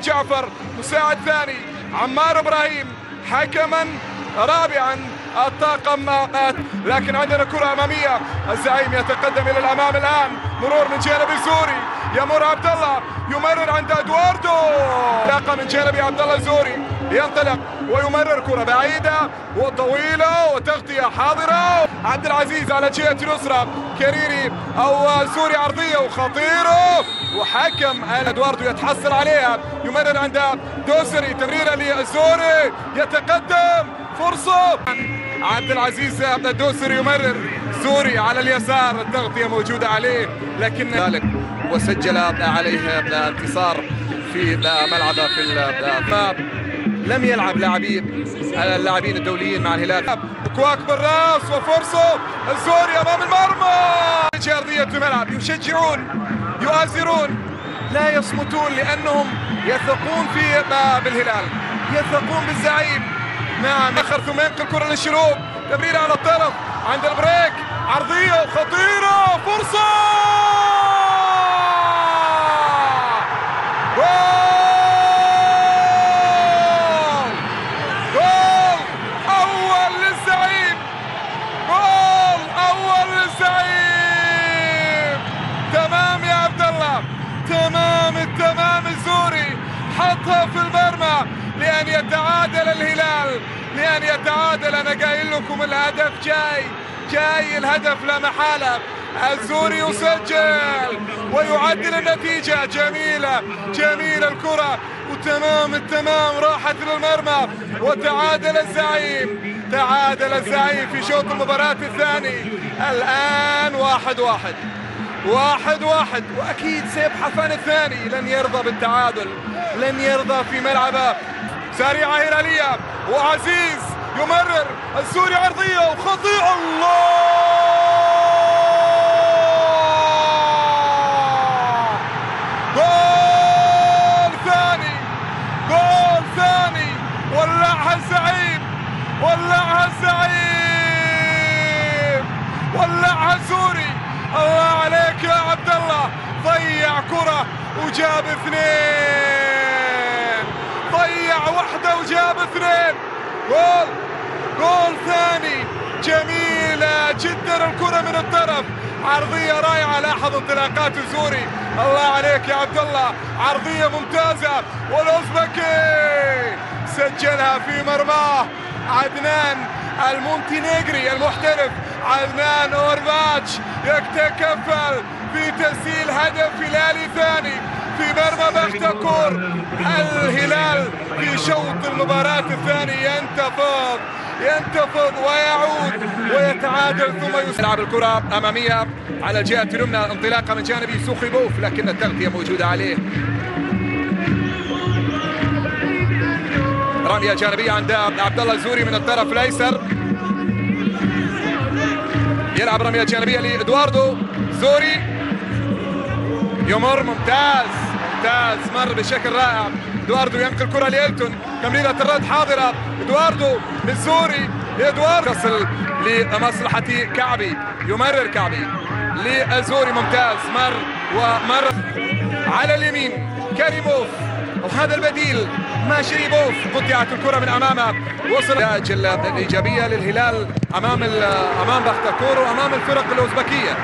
جعفر مساعد ثاني، عمار ابراهيم حكما رابعا، الطاقم لكن عندنا كرة أمامية. الزعيم يتقدم إلى الأمام الآن، مرور من جانب الزوري، يمر عبد الله، يمرر عند ادواردو، انطلاقه من جانب عبد الله الزوري، ينطلق ويمرر كرة بعيدة وطويلة وتغطية حاضرة. عبد العزيز على جهة اليسرى، كريري أو زوري عرضية وخطيرة، وحكم ادواردو يتحصل عليها، يمرر عند دوسري، تمريرة للزوري، يتقدم، فرصة عبد العزيز الدوسري، يمرر زوري على اليسار، التغطية موجودة عليه لكن ذلك وسجل عليه انتصار في ملعبه لم يلعب اللاعبين الدوليين مع الهلال. كواك بالراس وفرصة الزوري امام المرمى، ارضية الملعب، يشجعون يؤازرون لا يصمتون لانهم يثقون بالهلال، يثقون بالزعيم. نعم، اخر ثم ينقل الكرة للشروق، تمريرة على الطرف عند البريك، عرضية وخطيرة، فرصة جول أول للزعيم، جول أول للزعيم. تمام يا عبد الله، تمام التمام. الزوري حطها في المرمى لأن يتعادل الهلال، لأن يتعادل. أنا قايل لكم الهدف جاي الهدف لا محالة. الزوري يسجل ويعدل النتيجة. جميلة الكرة، وتمام التمام راحت للمرمى، وتعادل الزعيم. تعادل الزعيم في شوط المباراة الثاني. الآن 1-1، وأكيد سيبحث عن الثاني. لن يرضى بالتعادل، لن يرضى في ملعبه. سريعة هلالية وعزيز يمرر، الزوري عرضية وخطيئة، الله! جول ثاني، ولعها الزعيم، ولعها الزوري. الله عليك يا عبد الله، ضيع كرة وجاب اثنين، ضيع واحدة وجاب اثنين. جول ثاني، جميلة جدا الكرة من الطرف، عرضية رائعة. لاحظ انطلاقات الزوري، الله عليك يا عبد الله، عرضية ممتازة، والأوزبكي سجلها في مرماه. عدنان المونتينيغري المحترف، عدنان أورباتش يتكفل في تسجيل هدف هلالي ثاني في مرمى بختكور. الهلال في شوط المباراة الثاني ينتفض ويعود ويتعادل، ثم يلعب الكرة أمامية على الجهة اليمنى، انطلاقة من جانب سوخيبوف لكن التغطية موجودة عليه. رمية جانبية عند عبد الله الزوري من الطرف الأيسر، يلعب رمية جانبية لإدواردو، زوري يمر، ممتاز، مر بشكل رائع. إدواردو ينقل كرة لإلتون، تمريرة الرد حاضرة، إدواردو للزوري، إدواردو تصل لمصلحة كعبي، يمرر كعبي للزوري، ممتاز، مر على اليمين كريموف، وهذا البديل ماشريبوف، قطعت الكرة من أمامه، وصل الإيجابية للهلال أمام بختكور وأمام الفرق الأوزبكية.